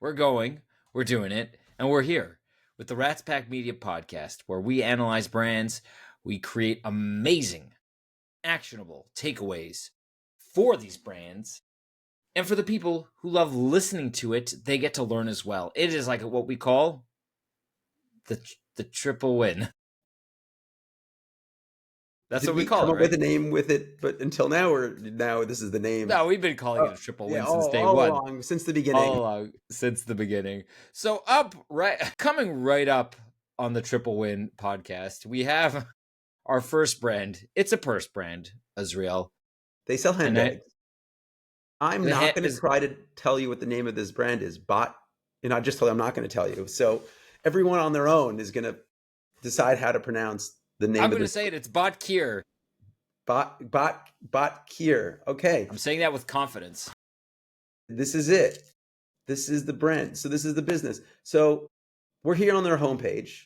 We're going, we're doing it, and we're here with the Rats Pack Media Podcast, where we analyze brands, we create amazing, actionable takeaways for these brands. And for the people who love listening to it, they get to learn as well. It is like what we call the triple win. That's Did what we we call come it, up with right? a name with it? But until now, or now this is the name. No, we've been calling it a triple Yeah, win since day all one. along since the beginning. All along since the beginning. So coming right up on the Triple Win podcast, we have our first brand. It's a purse brand, Azriel. They sell And handbags. I'm the not hit going to is try to tell you what the name of this brand is. And I just told you I'm not going to tell you. So everyone on their own is going to decide how to pronounce the name I'm of going to this. say it. It's Botkier. Botkier. Okay, I'm saying that with confidence. this is it. This is the brand. So this is the business. So we're here on their homepage.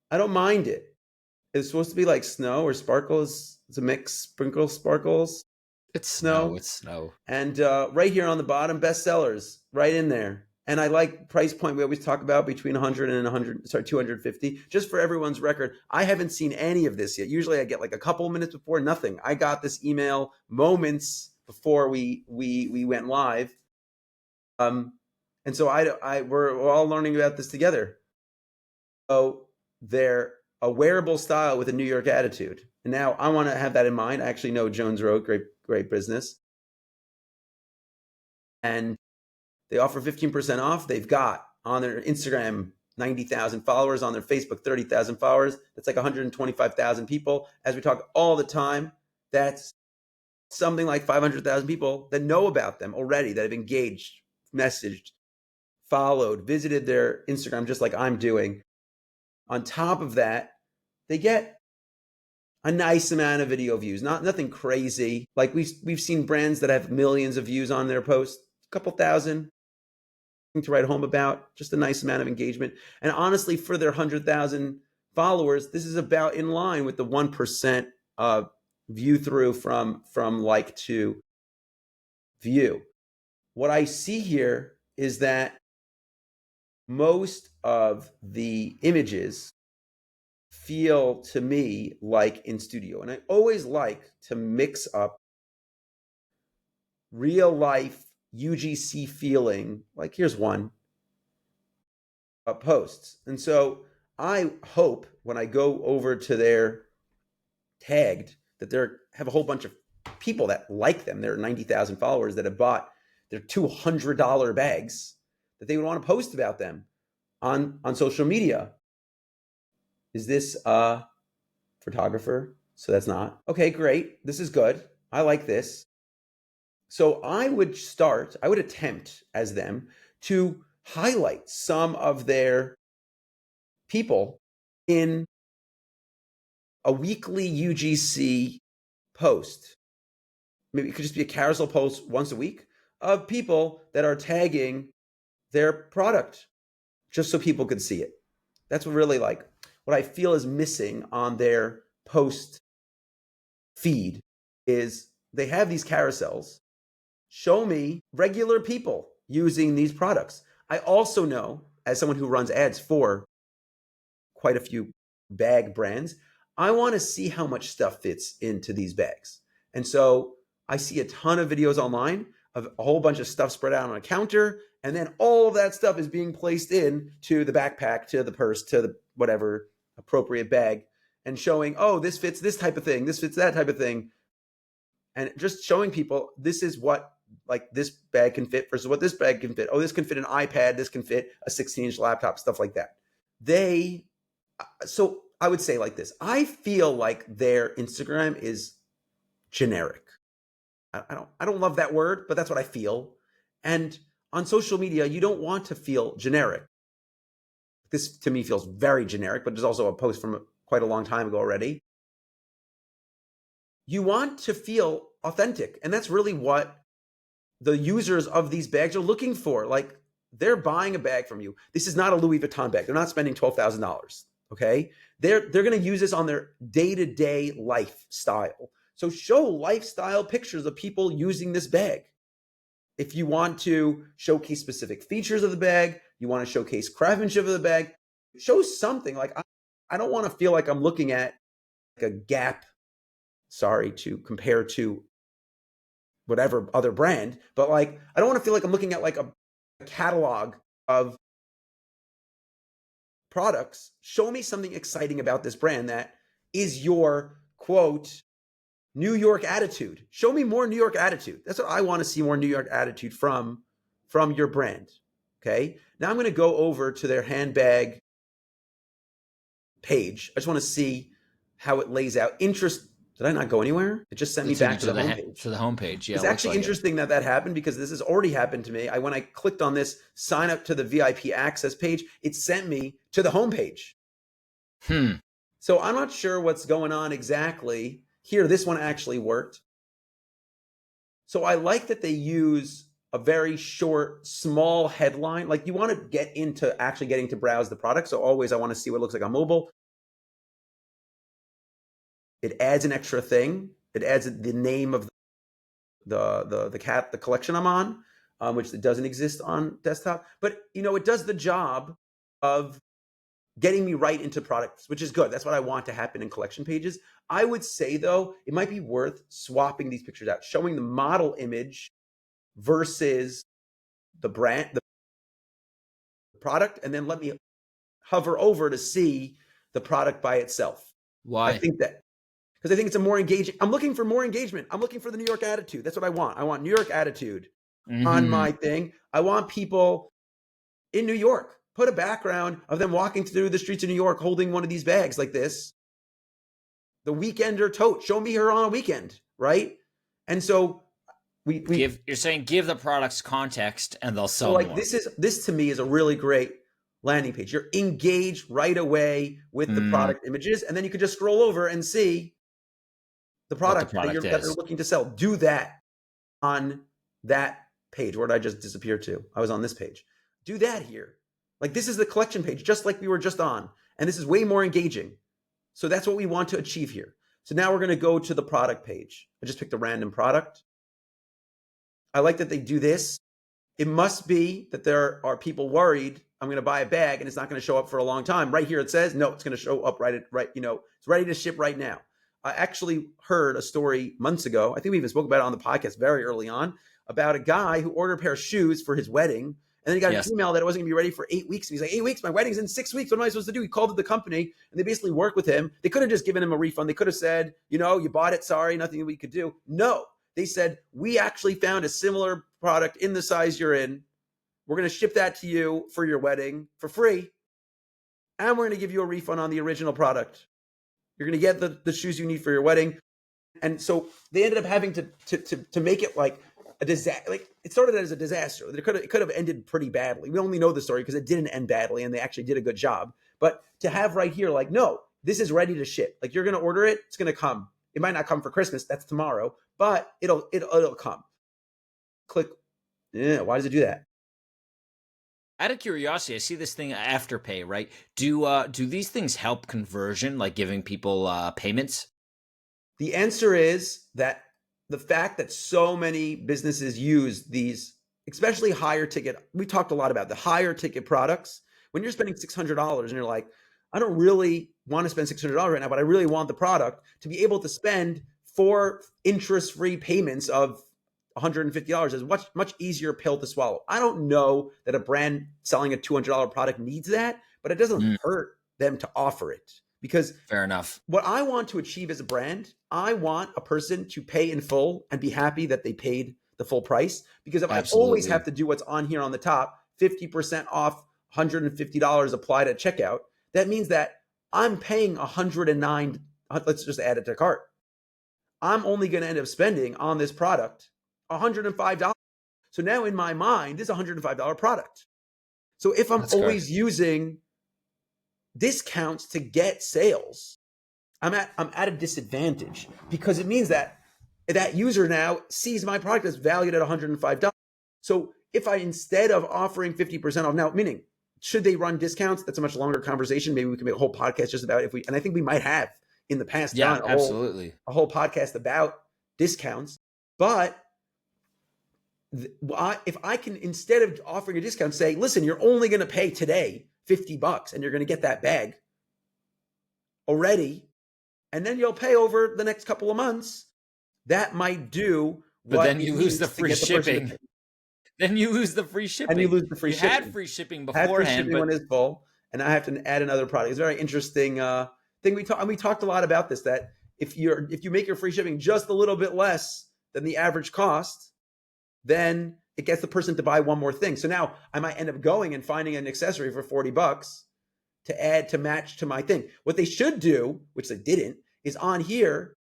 I don't mind it. It's supposed to be like snow or sparkles. It's a mix, sprinkles, sparkles, It's snow. It's snow. And right here on the bottom, bestsellers, right in there. And I like price point. We always talk about between 100 and 100, sorry, 250. Just for everyone's record, I haven't seen any of this yet. Usually I get like a couple minutes before, nothing. I got this email moments before we went live. And so we're all learning about this together. So they're a wearable style with a New York attitude. And now I want to have that in mind. I actually know Jones Road, great business. And they offer 15% off. They've got on their Instagram 90,000 followers, on their Facebook 30,000 followers. That's like 125,000 people. As we talk all the time, that's something like 500,000 people that know about them already, that have engaged, messaged, followed, visited their Instagram just like I'm doing. On top of that, they get a nice amount of video views, nothing crazy. Like we've seen brands that have millions of views on their posts, a couple thousand to write home about, just a nice amount of engagement. And honestly, for their 100,000 followers, this is about in line with the 1% view through from like to view. What I see here is that most of the images feel to me like in studio. And I always like to mix up real life UGC feeling. Like here's one, posts. And so I hope when I go over to their tagged that they have a whole bunch of people that like them. There are 90,000 followers that have bought their $200 bags, that they would want to post about them on social media. Is this a photographer? So that's not. Okay, great. This is good. I like this. So I would attempt as them to highlight some of their people in a weekly UGC post. Maybe it could just be a carousel post once a week of people that are tagging their product just so people could see it. That's what I feel is missing on their post feed is they have these carousels. Show me regular people using these products. I also know, as someone who runs ads for quite a few bag brands, I want to see how much stuff fits into these bags. And so I see a ton of videos online of a whole bunch of stuff spread out on a counter, and then all of that stuff is being placed in to the backpack, to the purse, to the whatever appropriate bag, and showing, oh, this fits this type of thing, this fits that type of thing, and just showing people this is what like this bag can fit versus what this bag can fit. Oh, this can fit an iPad, this can fit a 16-inch laptop, stuff like that. So I would say like this. I feel like their Instagram is generic. I don't love that word, but that's what I feel. And on social media, you don't want to feel generic. This to me feels very generic, but there's also a post from quite a long time ago already. You want to feel authentic, and that's really what the users of these bags are looking for. Like they're buying a bag from you. This is not a Louis Vuitton bag. They're not spending $12,000. Okay, they're going to use this on their day-to-day lifestyle. So show lifestyle pictures of people using this bag. If you want to showcase specific features of the bag, you want to showcase craftsmanship of the bag, show something. Like I don't want to feel like I'm looking at like a Gap, sorry to compare to whatever other brand, but like I don't want to feel like I'm looking at like a catalog of products. Show me something exciting about this brand that is your quote New York attitude. Show me more New York attitude. That's what I want to see, more New York attitude from your brand. Okay. Now I'm going to go over to their handbag page. I just want to see how it lays out. Interest. Did I not go anywhere? It just sent me back to the homepage. To the homepage. Yeah, It's actually interesting that happened because this has already happened to me. When I clicked on this sign up to the VIP access page, it sent me to the homepage. So I'm not sure what's going on exactly here. This one actually worked. So I like that they use a very short, small headline. Like you want to get into actually getting to browse the product. So always I want to see what it looks like on mobile. It adds an extra thing. It adds the name of the collection I'm on, which doesn't exist on desktop. But it does the job of getting me right into products, which is good. That's what I want to happen in collection pages. I would say though, it might be worth swapping these pictures out, showing the model image versus the brand, the product, and then let me hover over to see the product by itself. Why? I think it's a more engaging. I'm looking for more engagement. I'm looking for the New York attitude. That's what I want. I want New York attitude on my thing. I want people in New York. Put a background of them walking through the streets of New York holding one of these bags like this. The weekender tote. Show me her on a weekend, right? And so you're saying give the products context and they'll sell more. This to me is a really great landing page. You're engaged right away with the product images, and then you could just scroll over and see the product that they're looking to sell. Do that on that page. Where did I just disappear to? I was on this page. Do that here. Like this is the collection page, just like we were just on. And this is way more engaging. So that's what we want to achieve here. So now we're going to go to the product page. I just picked a random product. I like that they do this. It must be that there are people worried I'm going to buy a bag and it's not going to show up for a long time. Right here it says, no, it's going to show up right, it's ready to ship right now. I actually heard a story months ago. I think we even spoke about it on the podcast very early on about a guy who ordered a pair of shoes for his wedding. And then he got an email that it wasn't going to be ready for 8 weeks. And he's like, 8 weeks? My wedding's in 6 weeks. What am I supposed to do? He called up the company and they basically worked with him. They could have just given him a refund. They could have said, you bought it. Sorry, nothing we could do. No, they said, we actually found a similar product in the size you're in. We're going to ship that to you for your wedding for free. And we're going to give you a refund on the original product. You're going to get the shoes you need for your wedding. And so they ended up having to make it like a disaster. Like it started as a disaster. It could have ended pretty badly. We only know the story because it didn't end badly and they actually did a good job. But to have right here, like, no, this is ready to ship. Like you're going to order it. It's going to come. It might not come for Christmas. That's tomorrow, but it'll come. Click. Yeah. Why does it do that? Out of curiosity, I see this thing Afterpay, right? Do these things help conversion, like giving people payments? The answer is that the fact that so many businesses use these, especially higher ticket, we talked a lot about the higher ticket products. When you're spending $600 and you're like, I don't really want to spend $600 right now, but I really want the product, to be able to spend 4 interest-free payments of $150 is much easier pill to swallow. I don't know that a brand selling a $200 product needs that, but it doesn't hurt them to offer it. Because fair enough. What I want to achieve as a brand, I want a person to pay in full and be happy that they paid the full price. Because if I always have to do what's on here on the top, 50% off, $150 applied at checkout, that means that I'm paying $109. Let's just add it to cart. I'm only going to end up spending on this product $105. So now in my mind, this is a $105 product. So if I'm always using discounts to get sales, I'm at a disadvantage, because it means that that user now sees my product as valued at $105. So if I, instead of offering 50% off now, meaning should they run discounts? That's a much longer conversation. Maybe we can make a whole podcast just about and I think we might have in the past done absolutely a whole podcast about discounts. But if I can, instead of offering a discount, say, listen, you're only going to pay today $50 and you're going to get that bag already, and then you'll pay over the next couple of months, that might do But what then it you lose the needs to free get the person to shipping. pay. Then you lose the free And you shipping. lose the free You had shipping. free shipping I had free beforehand, shipping but when it's full, and I have to add another product. It's a very interesting thing. We talked a lot about this, that if you make your free shipping just a little bit less than the average cost, then it gets the person to buy one more thing. So now I might end up going and finding an accessory for $40 to add to match to my thing. What they should do, which they didn't, is on here,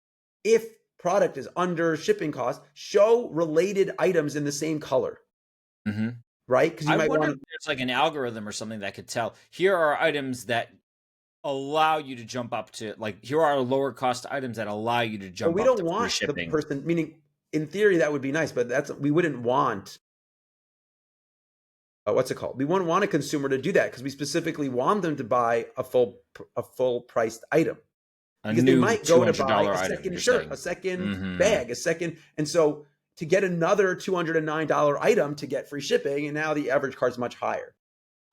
if product is under shipping cost, show related items in the same color, Mhm. right? Because you I might wonder want if to. there's like an algorithm or something that could tell, here are items that allow you to jump up to, like, here are lower cost items that allow you to But jump we up don't to free want the shipping. person, meaning in theory that would be nice, but we wouldn't want what's it called? We wouldn't want a consumer to do that because we specifically want them to buy a full priced item, A because they new might go to buy $200 a item, second you're shirt, saying. a second Mhm. bag, a second, and so to get another $209 item to get free shipping, and now the average card is much higher.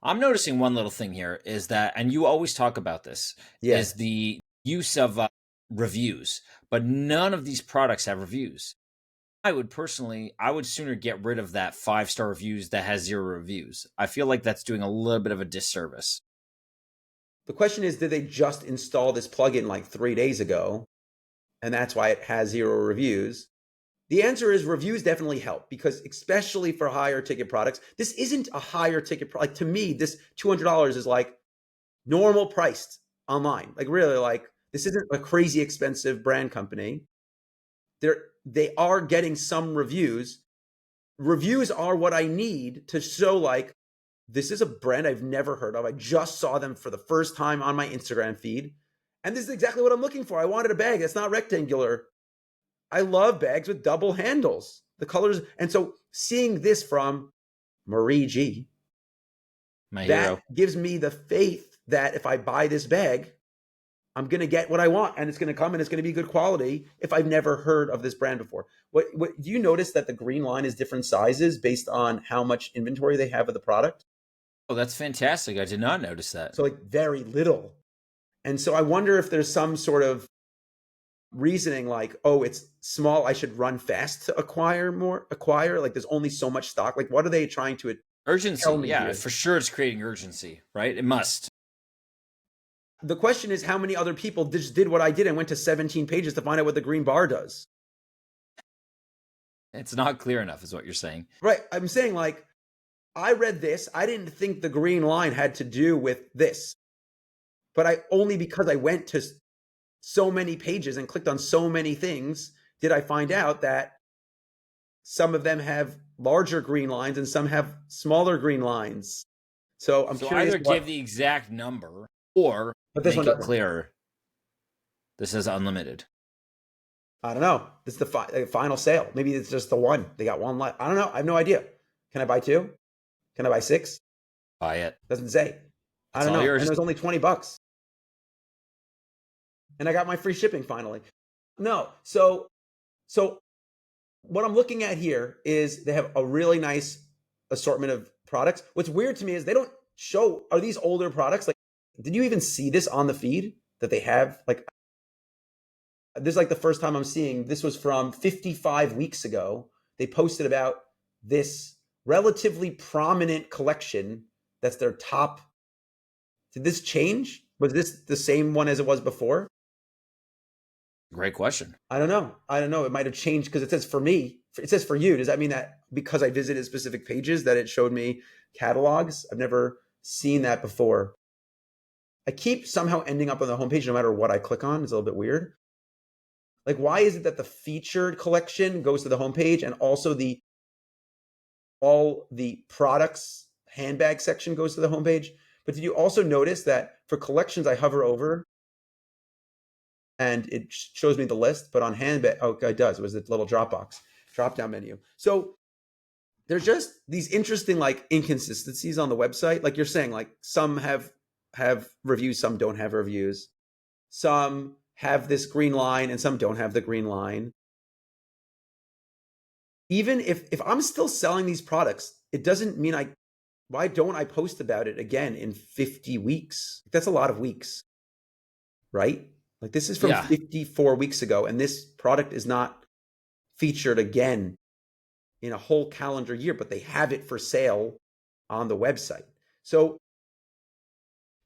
I'm noticing one little thing here is that, and you always talk about this, Yeah. is the use of reviews, but none of these products have reviews. I would sooner get rid of that 5-star reviews that has 0 reviews. I feel like that's doing a little bit of a disservice. The question is, did they just install this plugin like 3 days ago, and that's why it has 0 reviews? The answer is reviews definitely help, because especially for higher ticket products, this isn't a higher ticket. Like, to me, this $200 is like normal priced online. Like, really, like, this isn't a crazy expensive brand company. They are getting some reviews. Reviews are what I need to show, like, this is a brand I've never heard of. I just saw them for the first time on my Instagram feed, and this is exactly what I'm looking for. I wanted a bag that's not rectangular. I love bags with double handles. The colors, and so seeing this from Marie G, My that hero. gives me the faith that if I buy this bag, I'm going to get what I want, and it's going to come and it's going to be good quality if I've never heard of this brand before. What do you notice that the green line is different sizes based on how much inventory they have of the product? Oh, that's fantastic. I did not notice that. So, like, very little. And so I wonder if there's some sort of reasoning, like, oh, it's small, I should run fast to acquire more, like there's only so much stock. Like, what are they trying to Urgency. tell me Yeah, here? for sure it's creating urgency, right? It must. The question is, how many other people just did what I did and went to 17 pages to find out what the green bar does? It's not clear enough, is what you're saying. Right. I'm saying, like, I read this, I didn't think the green line had to do with this, but I only, because I went to so many pages and clicked on so many things, did I find out that some of them have larger green lines and some have smaller green lines. So I'm So curious either what, give the exact number or but this one make it doesn't. clearer. This is unlimited. I don't know. This is the final sale. Maybe it's just the one. They got one left. I don't know. I have no idea. Can I buy 2? Can I buy 6? Buy it. Doesn't say. I It's don't all know. And yours. it was only $20. And I got my free shipping finally. No. So what I'm looking at here is they have a really nice assortment of products. What's weird to me is they don't show, are these older products? Like, did you even see this on the feed that they have? Like, this is like the first time I'm seeing, this was from 55 weeks ago. They posted about this relatively prominent collection that's their top. Did this change? Was this the same one as it was before? Great question. I don't know. I don't know. It might have changed because it says for me. It says for you. Does that mean that because I visited specific pages that it showed me catalogs? I've never seen that before. I keep somehow ending up on the homepage no matter what I click on. It's a little bit weird. Like, why is it that the featured collection goes to the homepage and also all the products handbag section goes to the homepage? But did you also notice that for collections I hover over and it shows me the list, but on handbag, oh, it does. It was the little drop down menu. So there's just these interesting, like, inconsistencies on the website. Like you're saying, like, some have reviews, some don't have reviews. Some have this green line and some don't have the green line. even if I'm still selling these products, it doesn't mean why don't I post about it again in 50 weeks? That's a lot of weeks, right? Like this is from Yeah, 54 weeks ago, and this product is not featured again in a whole calendar year, but they have it for sale on the website. So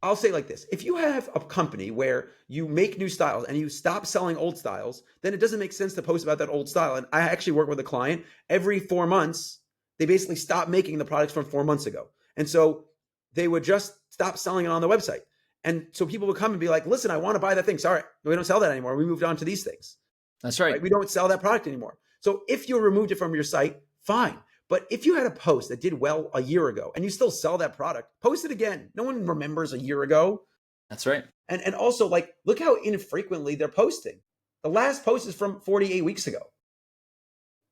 I'll say like this. If you have a company where you make new styles and you stop selling old styles, then it doesn't make sense to post about that old style. And I actually work with a client every 4 months. They basically stop making the products from 4 months ago. And so they would just stop selling it on the website. And so people would come and be like, listen, I want to buy that thing. Sorry, we don't sell that anymore. We moved on to these things. that's right. Right? We don't sell that product anymore. So if you removed it from your site, fine. But if you had a post that did well a year ago and you still sell that product, post it again. No one remembers a year ago. That's right. And also, like, look how infrequently they're posting. The last post is from 48 weeks ago.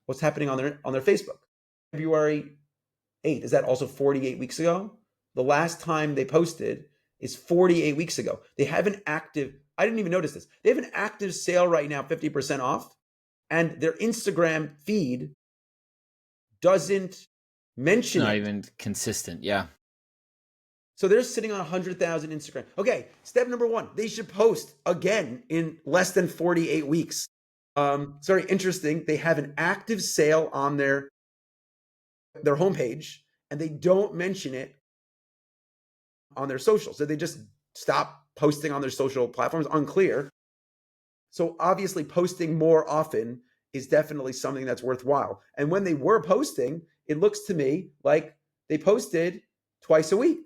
What's happening on their Facebook? February 8th. Is that also 48 weeks ago? The last time they posted is 48 weeks ago. They have an active, I didn't even notice this. They have an active sale right now, 50% off. And their Instagram feed doesn't mention Not it. even consistent. Yeah. So they're sitting on 100,000 Instagram. Okay, step number 1, they should post again in less than 48 weeks. It's very interesting. They have an active sale on their homepage, and they don't mention it on their socials. So they just stop posting on their social platforms. Unclear. So obviously posting more often is definitely something that's worthwhile. And when they were posting, it looks to me like they posted twice a week,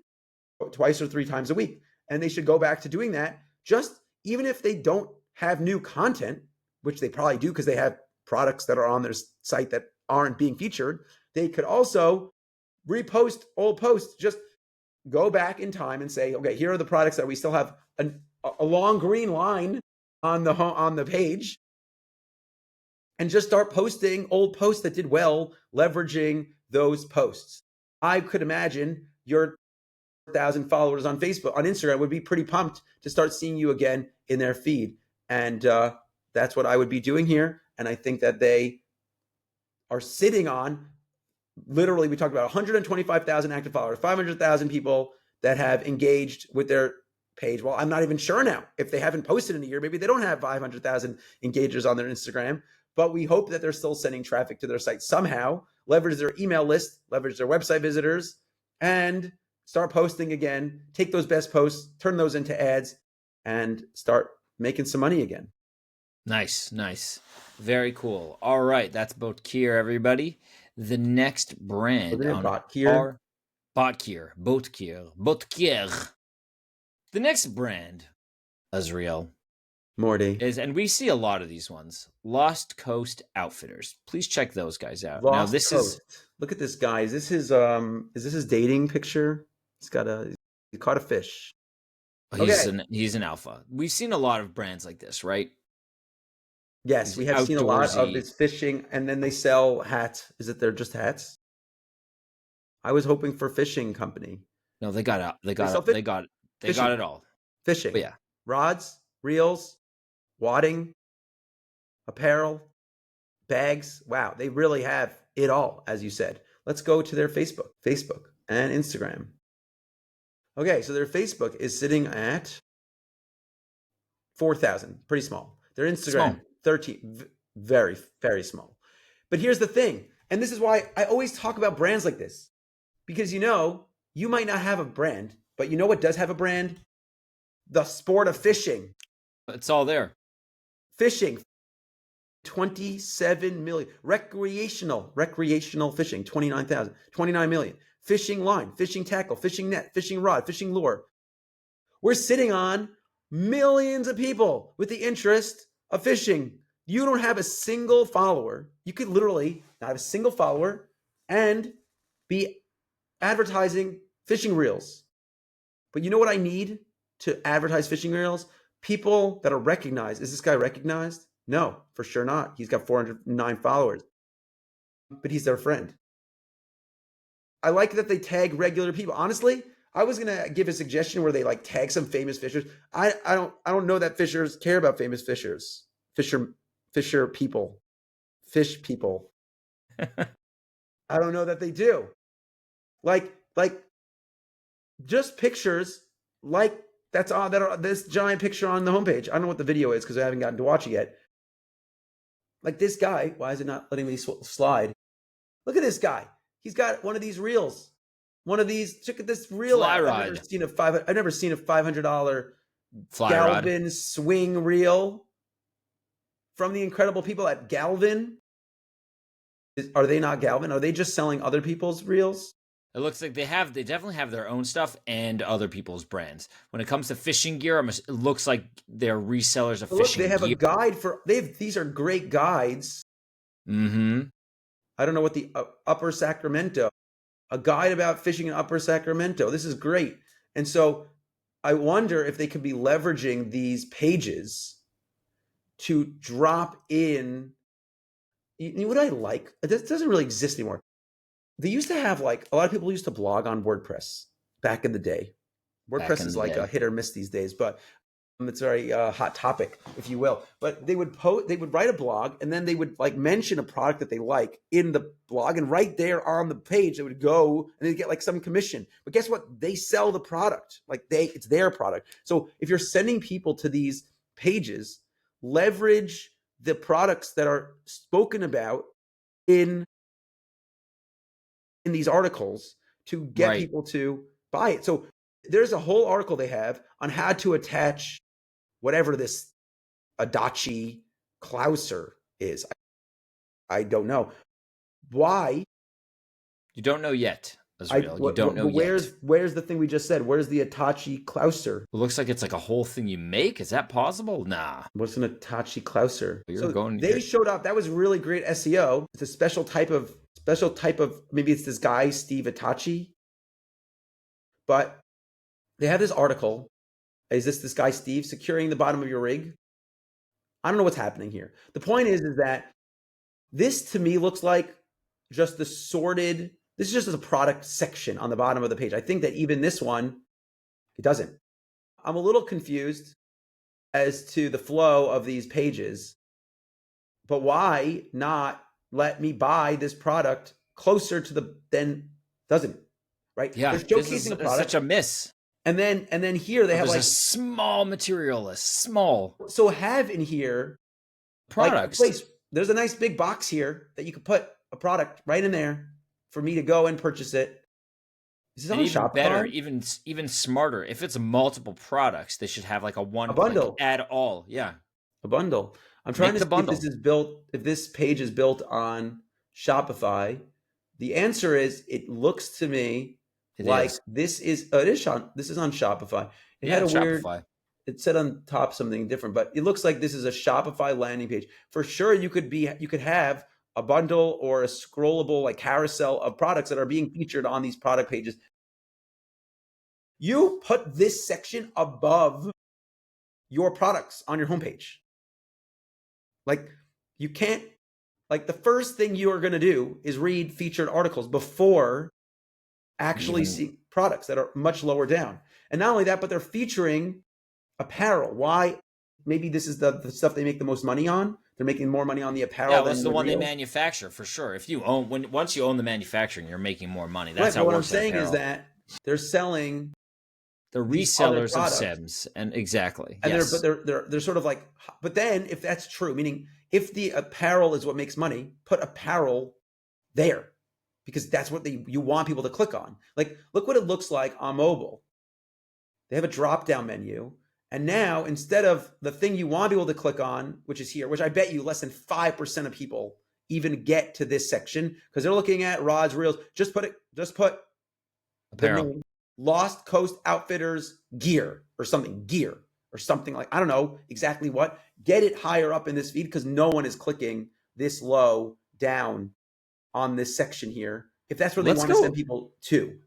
twice or 3 times a week. And they should go back to doing that. Just even if they don't have new content, which they probably do because they have products that are on their site that aren't being featured, they could also repost old posts. Just go back in time and say, okay, here are the products that we still have a long green line on the page, and just start posting old posts that did well, leveraging those posts. I could imagine your 1,000 followers on Facebook, on Instagram would be pretty pumped to start seeing you again in their feed. And that's what I would be doing here. And I think that they are sitting on, literally, we talked about 125,000 active followers, 500,000 people that have engaged with their page. Well, I'm not even sure now if they haven't posted in a year. Maybe they don't have 500,000 engagers on their Instagram, but we hope that they're still sending traffic to their site somehow, leverage their email list, leverage their website visitors, and start posting again. Take those best posts, turn those into ads, and start making some money again. Nice, nice. Very cool. All right, that's Botkier, everybody. The next brand on our Botkier. The next brand, Azriel, Morty. is, and we see a lot of these ones, Lost Coast Outfitters. Please check those guys out. Lost Now, this Coast. Look at this guy. Is this his dating picture? He caught a fish. He's an alpha. We've seen a lot of brands like this, right? Yes, we have seen a lot of this fishing, and then they sell hats. Is it they're just hats? I was hoping for fishing company. No, they got it all. Fishing. But yeah. Rods, reels, wadding, apparel, bags. Wow, they really have it all, as you said. Let's go to their Facebook and Instagram. Okay, so their Facebook is sitting at 4,000, pretty small. Their Instagram, 13, very, very small. But here's the thing, and this is why I always talk about brands like this, because you might not have a brand, but you know what does have a brand? The sport of fishing. It's all there. Fishing, 27 million. Recreational fishing, 29,000, 29 million. Fishing line, fishing tackle, fishing net, fishing rod, fishing lure. We're sitting on millions of people with the interest of fishing. You don't have a single follower. You could literally not have a single follower and be advertising fishing reels. But you know what I need to advertise fishing reels? People that are recognized. Is this guy recognized? No, for sure not. He's got 409 followers, but he's their friend. I like that they tag regular people. Honestly, I was gonna give a suggestion where they like tag some famous fishers. I don't know that fishers care about famous fishers. Fish people. I don't know that they do. Like just pictures like that's on that this giant picture on the homepage. I don't know what the video is because I haven't gotten to watch it yet. Like this guy, why is it not letting me slide? Look at this guy. He's got one of these reels. One of these. Check at this reel Fly out. rod. I've never seen a $500 Fly rod. Galvin swing reel from the incredible people at Galvin. Are they not Galvin? Are they just selling other people's reels? It looks like they definitely have their own stuff and other people's brands. When it comes to fishing gear, it looks like they're resellers of fishing gear. They have a guide for, these are great guides. Mm-hmm. I don't know what the Upper Sacramento, a guide about fishing in Upper Sacramento. This is great. And so I wonder if they could be leveraging these pages to drop in. You know what I like? This doesn't really exist anymore. They used to have, like, a lot of people used to blog on WordPress back in the day. WordPress is like a hit or miss these days, but it's a very hot topic, if you will. But they would write a blog, and then they would like mention a product that they like in the blog, and right there on the page they would go and they'd get like some commission. But guess what? They sell the product. It's their product. So if you're sending people to these pages, leverage the products that are spoken about in these articles to get people to buy it. So there's a whole article they have on how to attach whatever this Adachi Clouser is. I don't know. Why? You don't know yet, Israel. You don't know yet. Where's the thing we just said? Where's the Adachi Clouser? It looks like it's like a whole thing you make. Is that possible? Nah. What's an Adachi Clouser? They showed up. That was really great SEO. It's a special type of, maybe it's this guy, Steve Itachi. But they have this article. Is this guy, Steve, securing the bottom of your rig? I don't know what's happening here. The point is that this to me looks like just the sorted, this is just a product section on the bottom of the page. I think that even this one, it doesn't. I'm a little confused as to the flow of these pages, but why not let me buy this product closer to doesn't, right? Yeah, they're showcasing a product. Such a miss. And then here they have like a small material list, small. So have in here products. There's a nice big box here that you could put a product right in there for me to go and purchase it. Is this on Shopify? Better, even smarter. If it's multiple products, they should have like a bundle. Add all, yeah. A bundle. I'm trying to see if this page is built on Shopify. The answer is it looks to me this is on Shopify. It had a weird Shopify. It said on top something different, but it looks like this is a Shopify landing page. For sure, you could have a bundle or a scrollable like carousel of products that are being featured on these product pages. You put this section above your products on your homepage. Like you can't, like the first thing you are going to do is read featured articles before actually see products that are much lower down. And not only that, but they're featuring apparel. Why? Maybe this is the stuff they make the most money on. They're making more money on the apparel. Yeah, that's the one they manufacture for sure. If you once you own the manufacturing, you're making more money. That's how it works. What I'm saying is that they're selling. The resellers of SEMs, and exactly. And they're sort of like, but then if that's true, meaning if the apparel is what makes money, put apparel there. Because that's what you want people to click on. Like, look what it looks like on mobile. They have a drop-down menu. And now, instead of the thing you want people to click on, which is here, which I bet you less than 5% of people even get to this section, because they're looking at rods, reels, just put apparel. Lost Coast Outfitters gear or something like, I don't know exactly what. Get it higher up in this feed because no one is clicking this low down on this section here, if that's where they want to send people to.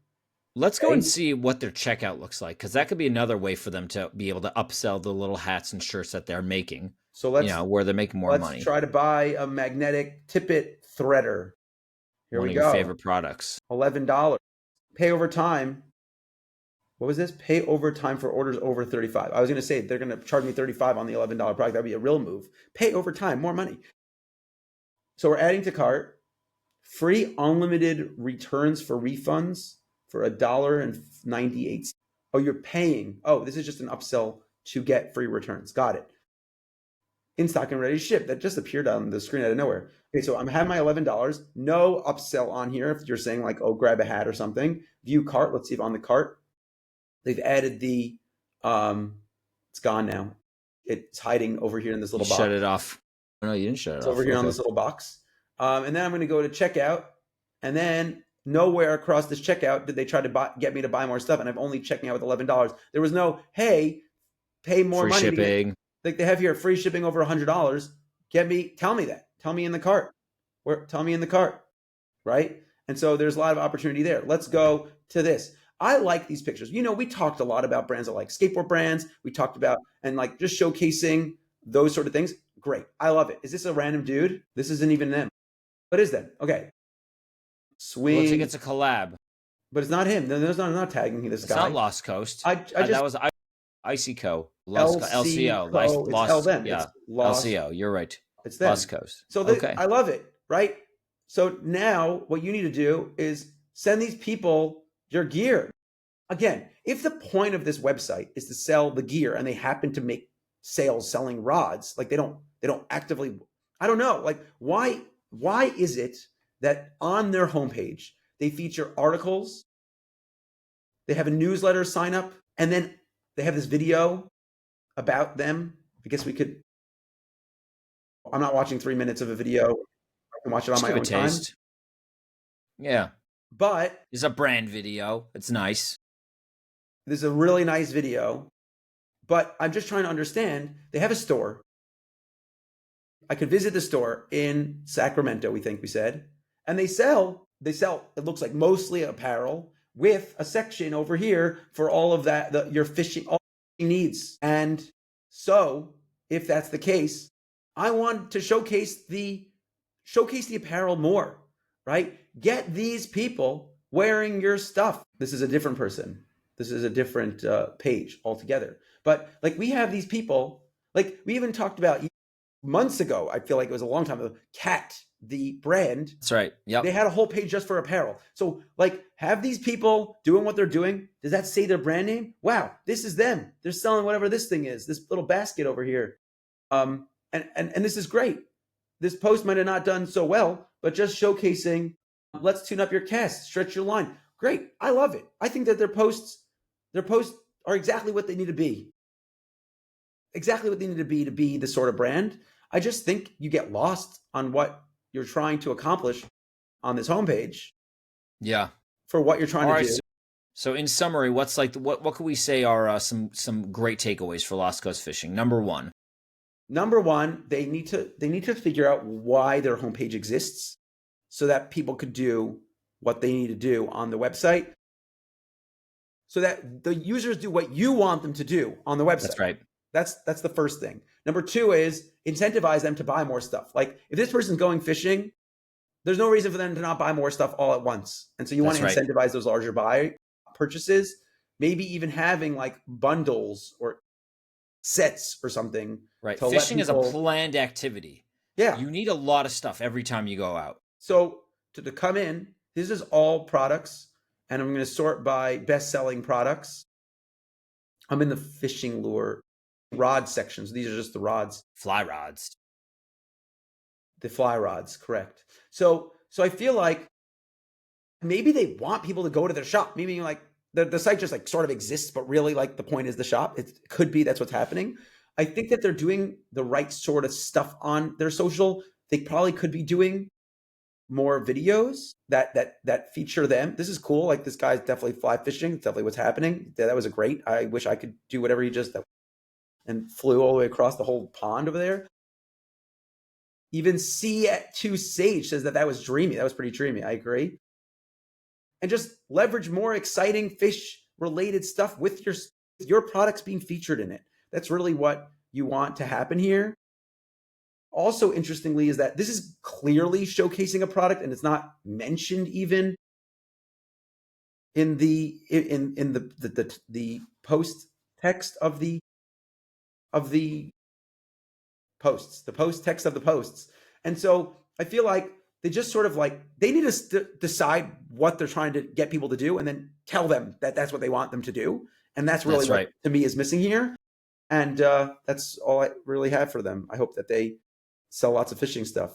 Let's go and see what their checkout looks like, because that could be another way for them to be able to upsell the little hats and shirts that they're making. So where they're making more money. Let's try to buy a magnetic tippet threader. Here we go. One of your favorite products. $11. Pay over time. What was this? Pay over time for orders over 35. I was going to say they're going to charge me $35 on the $11 product. That'd be a real move. Pay over time, more money. So we're adding to cart. free unlimited returns for refunds for $1.98. Oh, you're paying. Oh, this is just an upsell to get free returns. Got it. In stock and ready to ship. That just appeared on the screen out of nowhere. Okay, so I'm having my $11. No upsell on here. If you're saying like, oh, grab a hat or something. View cart. Let's see if on the cart they've added the. It's gone now. It's hiding over here in this little box. Shut it off. Oh, no, you didn't shut it It's off. over here on this little box. And then I'm going to go to checkout, and then nowhere across this checkout did they try to get me to buy more stuff, and I'm only checking out with $11. There was no, hey, pay more Free money. shipping. Like they have here, free shipping over $100. Tell me that. Tell me in the cart. Tell me in the cart, right? And so there's a lot of opportunity there. Let's go to this. I like these pictures. You know, we talked a lot about brands that like skateboard brands. We talked about and like just showcasing those sort of things. Great. I love it. Is this a random dude? This isn't even them. What is that? Okay. Swing. Looks like it's a collab. But it's not him. There's not tagging this guy. It's not Lost Coast. That was ICO. LCO. Lost. Yeah. Lost. LCO. You're right. It's them. Lost Coast. So okay. I love it, right? So now what you need to do is send these people your gear. Again, if the point of this website is to sell the gear and they happen to make sales selling rods, like they don't actively, I don't know, like why is it that on their homepage they feature articles, they have a newsletter sign up, and then they have this video about them? I guess I'm not watching 3 minutes of a video. I can watch it on my own time. Yeah. But it's a brand video. It's nice. This is a really nice video. But I'm just trying to understand. They have a store. I could visit the store in Sacramento, we said. And they sell, it looks like mostly apparel with a section over here for all of that, your fishing, all your needs. And so if that's the case, I want to showcase the apparel more, right? Get these people wearing your stuff. This is a different person. This is a different page altogether. But like we have these people, like we even talked about months ago, I feel like it was a long time ago, Cat, the brand. That's right. Yeah. They had a whole page just for apparel. So like have these people doing what they're doing. Does that say their brand name? Wow, this is them. They're selling whatever this thing is, this little basket over here. And this is great. This post might have not done so well, but just showcasing, let's tune up your cast, stretch your line. Great. I love it. I think that their posts are exactly what they need to be. Exactly what they need to be the sort of brand. I just think you get lost on what you're trying to accomplish on this homepage. Yeah. For what you're trying to do. So in summary, what's like what could we say are some great takeaways for Lost Coast Fishing? Number one, they need to figure out why their homepage exists so that people could do what they need to do on the website, so that the users do what you want them to do on the website. That's right. That's the first thing. Number two is incentivize them to buy more stuff. Like if this person's going fishing, there's no reason for them to not buy more stuff all at once. And so you want to incentivize those larger purchases, maybe even having like bundles or sets or something. Right. Fishing is a planned activity. Yeah. You need a lot of stuff every time you go out. So to come in, this is all products, and I'm going to sort by best-selling products. I'm in the fishing lure rod sections. These are just the rods. Fly rods. The fly rods, correct. So I feel like maybe they want people to go to their shop. Maybe like the site just like sort of exists, but really like the point is the shop. It could be that's what's happening. I think that they're doing the right sort of stuff on their social. They probably could be doing more videos that feature them. This is cool. Like this guy's definitely fly fishing. It's definitely what's happening. That was a great. I wish I could do whatever he just and flew all the way across the whole pond over there. Even C2 Sage says that was dreamy. That was pretty dreamy. I agree. And just leverage more exciting fish related stuff with your products being featured in it. That's really what you want to happen here. Also, interestingly, is that this is clearly showcasing a product, and it's not mentioned even in the post text of the posts, the post text of the posts. And so I feel like they just sort of like, they need to decide what they're trying to get people to do and then tell them that that's what they want them to do. And that's really what, to me, is missing here. And that's all I really have for them. I hope that they sell lots of fishing stuff.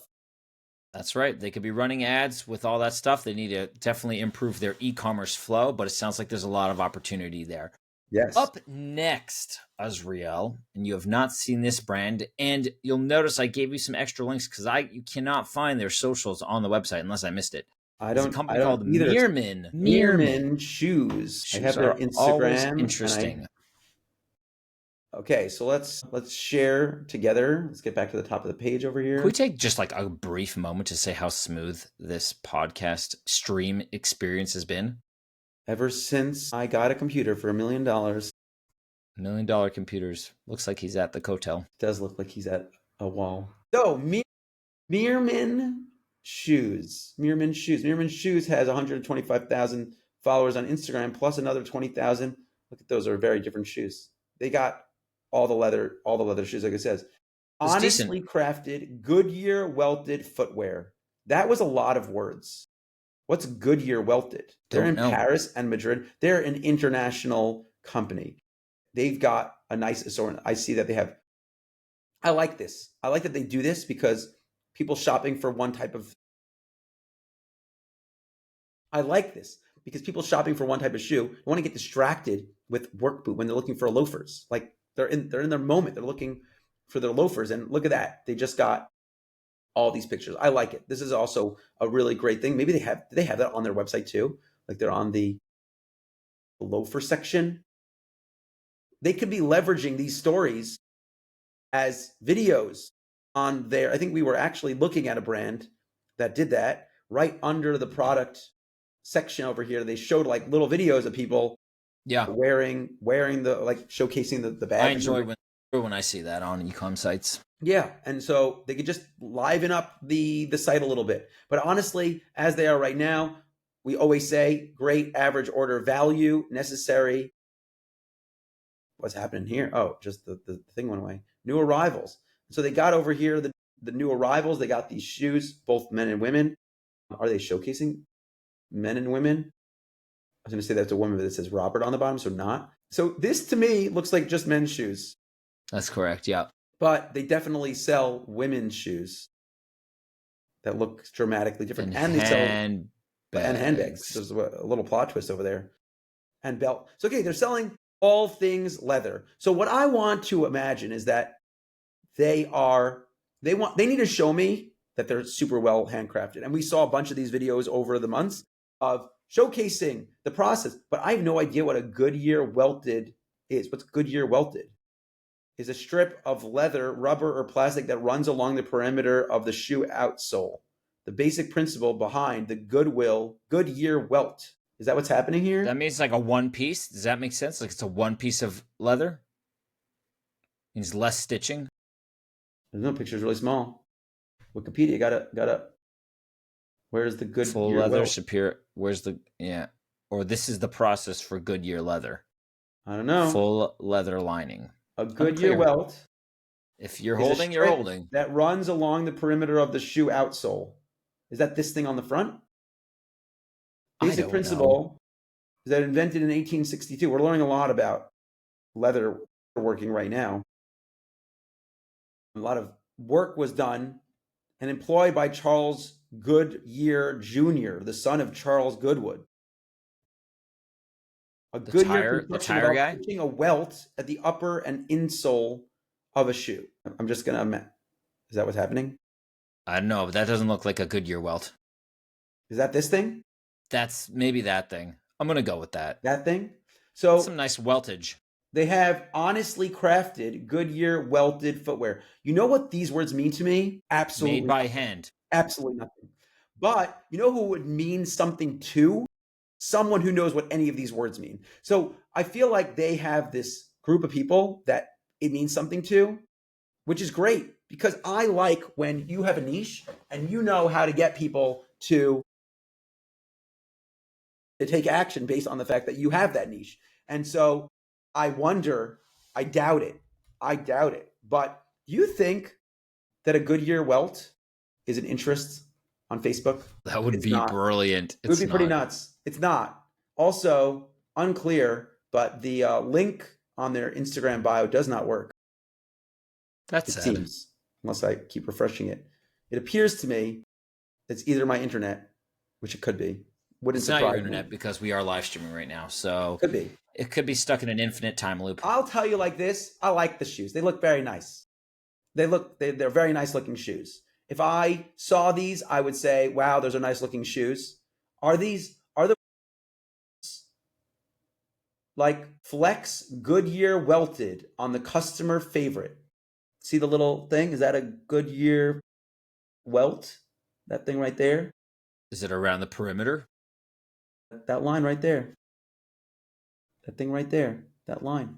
That's right. They could be running ads with all that stuff. They need to definitely improve their e-commerce flow, but it sounds like there's a lot of opportunity there. Yes. Up next, Azriel, and you have not seen this brand, and you'll notice I gave you some extra links because you cannot find their socials on the website unless I missed it. It's a company called either. Meerman. Meerman shoes. I have their Instagram. Interesting. Okay, so let's share together. Let's get back to the top of the page over here. Can we take just like a brief moment to say how smooth this podcast stream experience has been? Ever since I got a computer for $1 million. $1 million computers. Looks like he's at the Cotel. Does look like he's at a wall. So, Meerman Shoes. Meerman Shoes has 125,000 followers on Instagram, plus another 20,000. Look at those, are very different shoes. They got all the leather shoes, like it says. Honestly crafted, Goodyear welted footwear. That was a lot of words. What's Goodyear welted? They're in Paris and Madrid. They're an international company. They've got a nice assortment. I see that they have. I like this. I like that they do this because people shopping for one type of. I like this because people shopping for one type of shoe want to get distracted with work boot when they're looking for loafers. Like they're in their moment. They're looking for their loafers, and look at that. They just got all these pictures. I like it. This is also a really great thing. Maybe they have that on their website too. Like they're on the loafer section. They could be leveraging these stories as videos on there. I think we were actually looking at a brand that did that right under the product section over here. They showed like little videos of people wearing the, like showcasing the bag. I enjoy when I see that on e-com sites. Yeah, and so they could just liven up the site a little bit. But honestly, as they are right now, we always say great average order value, necessary. What's happening here? Oh, just the thing went away. New arrivals. So they got over here the new arrivals. They got these shoes, both men and women. Are they showcasing men and women? I was going to say that's a woman, but it says Robert on the bottom, so not. So this to me looks like just men's shoes. That's correct, yeah. But they definitely sell women's shoes that look dramatically different. And they sell handbags. There's a little plot twist over there. And belt. So, okay, they're selling all things leather. So what I want to imagine is that they need to show me that they're super well handcrafted. And we saw a bunch of these videos over the months of showcasing the process. But I have no idea what a Goodyear welted is. What's Goodyear welted? Is a strip of leather, rubber, or plastic that runs along the perimeter of the shoe outsole. The basic principle behind the Goodyear welt. Is that what's happening here? That means like a one piece. Does that make sense? Like it's a one piece of leather? Means less stitching. There's no picture, it's really small. Wikipedia got a. Where's the Goodyear full leather welt? superior? Where's the Or this is the process for Goodyear leather. I don't know. Full leather lining. A Goodyear welt. If you're holding, you're holding. That runs along the perimeter of the shoe outsole. Is that this thing on the front? Basic principle is that invented in 1862. We're learning a lot about leather working right now. A lot of work was done and employed by Charles Goodyear Jr., the son of Charles Goodwood. A Goodyear tire guy? Putting a welt at the upper and insole of a shoe. I'm just going to... Is that what's happening? I don't know, but that doesn't look like a Goodyear welt. Is that this thing? That's maybe that thing. I'm going to go with that. That thing? So that's some nice weltage. They have honestly crafted Goodyear welted footwear. You know what these words mean to me? Absolutely made by hand. Absolutely nothing. But you know who would mean something to? Someone who knows what any of these words mean. So I feel like they have this group of people that it means something to, which is great because I like when you have a niche and you know how to get people to take action based on the fact that you have that niche. And so I wonder, I doubt it. But do you think that a Goodyear welt is an interest on Facebook. That would It's be not. brilliant. It would It's be pretty not. nuts. It's not. Also, unclear, but the link on their Instagram bio does not work. That's It sad. seems, unless I keep refreshing it. It appears to me it's either my internet, which it could be. Wouldn't It's not your surprise me. internet because we are live streaming right now. So Could be. it could be stuck in an infinite time loop. I'll tell you like this. I like the shoes. They look very nice. They're very nice looking shoes. If I saw these, I would say, wow, those are nice looking shoes. Are the like Flex Goodyear welted on the customer favorite? See the little thing? Is that a Goodyear welt? That thing right there? Is it around the perimeter? That line right there. That thing right there. That line.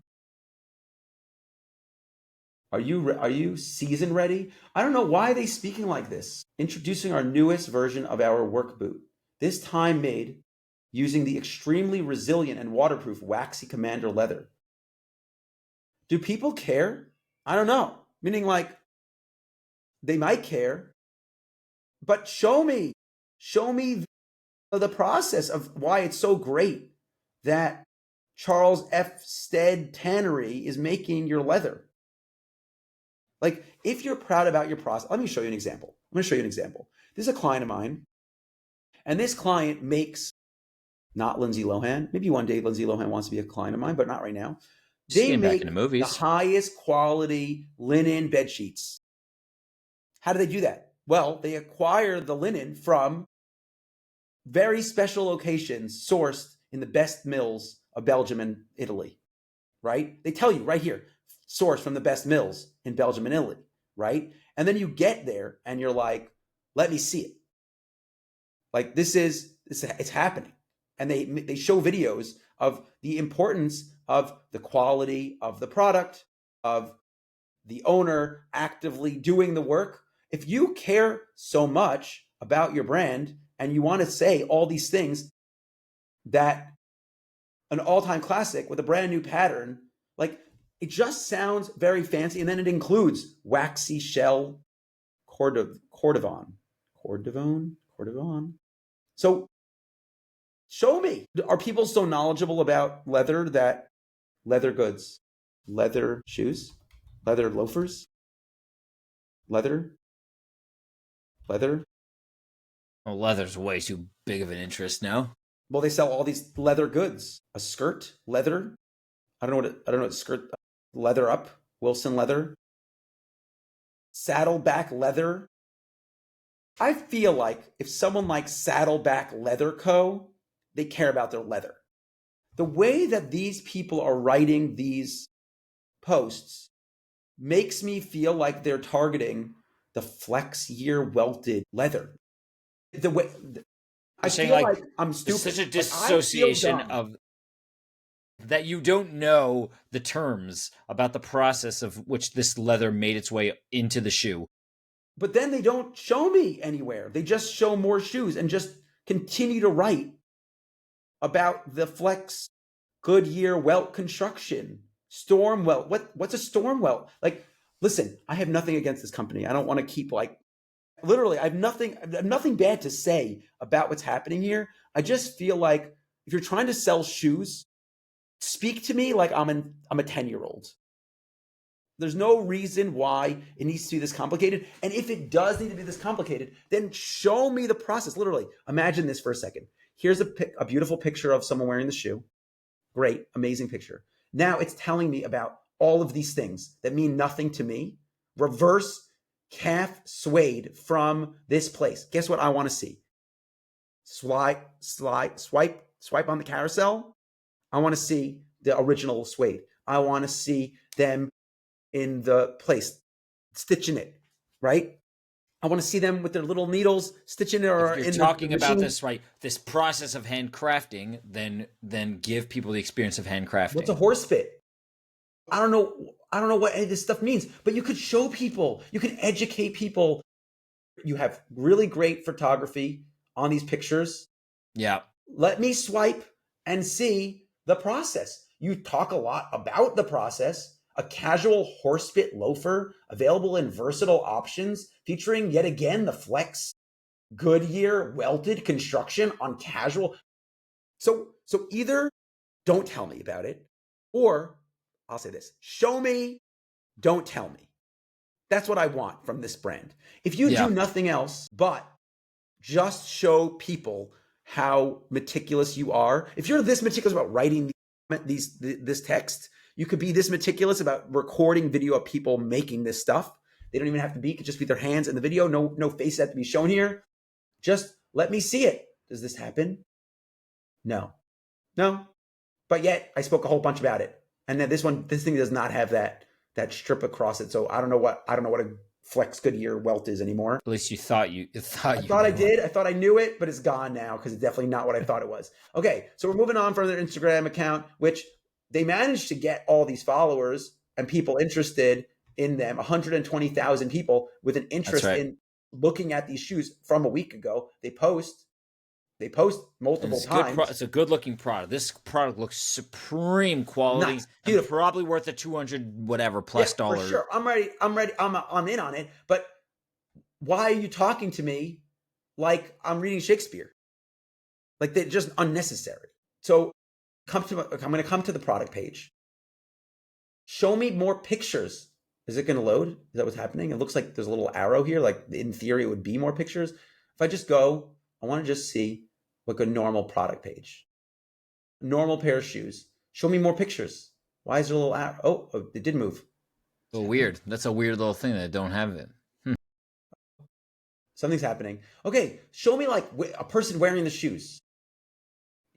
Are you season ready? I don't know why are they speaking like this. Introducing our newest version of our work boot. This time made using the extremely resilient and waterproof waxy Commander leather. Do people care? I don't know. Meaning like they might care, but show me the process of why it's so great that Charles F. Stead Tannery is making your leather. Like, if you're proud about your process, let me show you an example. I'm going to show you an example. This is a client of mine, and this client makes, not Lindsay Lohan. Maybe one day Lindsay Lohan wants to be a client of mine, but not right now. She's They getting back make into the movies. highest quality linen bed sheets. How do they do that? Well, they acquire the linen from very special locations sourced in the best mills of Belgium and Italy, right? They tell you right here, sourced from the best mills in Belgium and Italy, right? And then you get there and you're like, let me see it. Like it's happening. And they show videos of the importance of the quality of the product, of the owner actively doing the work. If you care so much about your brand and you want to say all these things that an all-time classic with a brand new pattern, like it just sounds very fancy. And then it includes waxy shell cordovan. So show me. Are people so knowledgeable about leather that leather goods, leather shoes, leather loafers, leather? Oh, leather's way too big of an interest now. Well, they sell all these leather goods. A skirt, leather. I don't know what skirt. Leather up, Wilson leather. Saddleback leather. I feel like if someone like Saddleback Leather Co., they care about their leather. The way that these people are writing these posts makes me feel like they're targeting the Flex Year welted leather. The way I feel like I'm stupid. There's such a Like, dissociation of that you don't know the terms about the process of which this leather made its way into the shoe. But then they don't show me anywhere. They just show more shoes and just continue to write about the Flex Goodyear welt construction. Storm welt. What's a storm welt? Like, listen, I have nothing against this company. I don't want to keep like literally, I have nothing bad to say about what's happening here. I just feel like if you're trying to sell shoes, speak to me like I'm a 10-year-old. There's no reason why it needs to be this complicated. And if it does need to be this complicated, then show me the process. Literally, imagine this for a second. Here's a beautiful picture of someone wearing the shoe. Great, amazing picture. Now it's telling me about all of these things that mean nothing to me. Reverse calf suede from this place. Guess what I want to see? Swipe on the carousel. I want to see the original suede. I want to see them in the place, stitching it, right? I want to see them with their little needles stitching it. Or if you're talking about this, right, this process of handcrafting, then give people the experience of handcrafting. What's a horse fit? I don't know what any of this stuff means, but you could show people, you can educate people. You have really great photography on these pictures. Yeah. Let me swipe and see the process. You talk a lot about the process. A casual horse fit loafer available in versatile options featuring yet again the Flex Goodyear welted construction on casual. So either don't tell me about it, or I'll say this: show me, don't tell me. That's what I want from this brand. If you do nothing else but just show people how meticulous you are, if you're this meticulous about writing this text, you could be this meticulous about recording video of people making this stuff. They don't even have to be; it could just be their hands in the video. No face has to be shown here. Just let me see it. Does this happen? No. But yet I spoke a whole bunch about it, and then this thing does not have that strip across it. So I don't know what a Flex Goodyear welt is anymore. At least you thought you I did. I thought I knew it, but it's gone now because it's definitely not what I thought it was. Okay, so we're moving on from their Instagram account, which they managed to get all these followers and people interested in them. 120,000 people with an interest in looking at these shoes from a week ago. They post multiple times. It's a good-looking product. This product looks supreme quality. Nice. Beautiful. Probably worth a $200 whatever plus dollar. For sure. I'm ready. I'm in on it. But why are you talking to me like I'm reading Shakespeare? Like, they're just unnecessary. So I'm going to come to the product page. Show me more pictures. Is it going to load? Is that what's happening? It looks like there's a little arrow here. Like, in theory, it would be more pictures. If I just go, I want to just see like a normal product page. Normal pair of shoes. Show me more pictures. Why is there a little arrow? Oh, it did move. A little weird. That's a weird little thing that I don't have it. Something's happening. Okay, show me like a person wearing the shoes.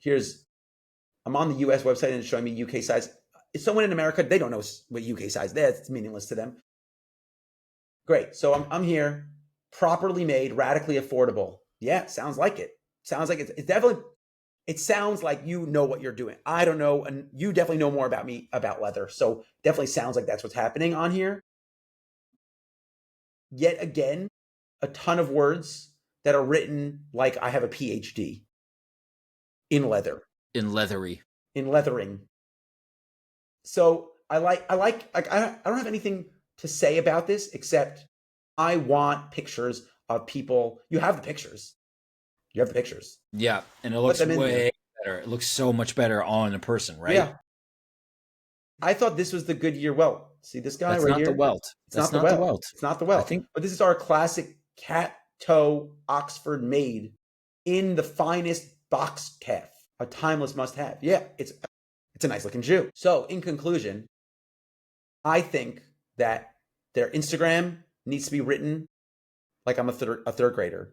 I'm on the US website and it's showing me UK size. It's someone in America, they don't know what UK size is. It's meaningless to them. Great, so I'm here. Properly made, radically affordable. Yeah, sounds like it. Sounds like it's definitely, it sounds like you know what you're doing. I don't know, and you definitely know more about me, about leather. So definitely sounds like that's what's happening on here. Yet again, a ton of words that are written like I have a PhD in leather. In leathering. So I don't have anything to say about this except I want pictures of people. You have the pictures. Yeah, and it looks way better. It looks so much better on a person, right? Yeah. I thought this was the Goodyear welt. See this guy right here? That's not the welt. It's not the welt. But this is our classic cat toe Oxford made in the finest box calf. A timeless must-have. Yeah, it's a nice looking shoe. So in conclusion, I think that their Instagram needs to be written like I'm a third grader.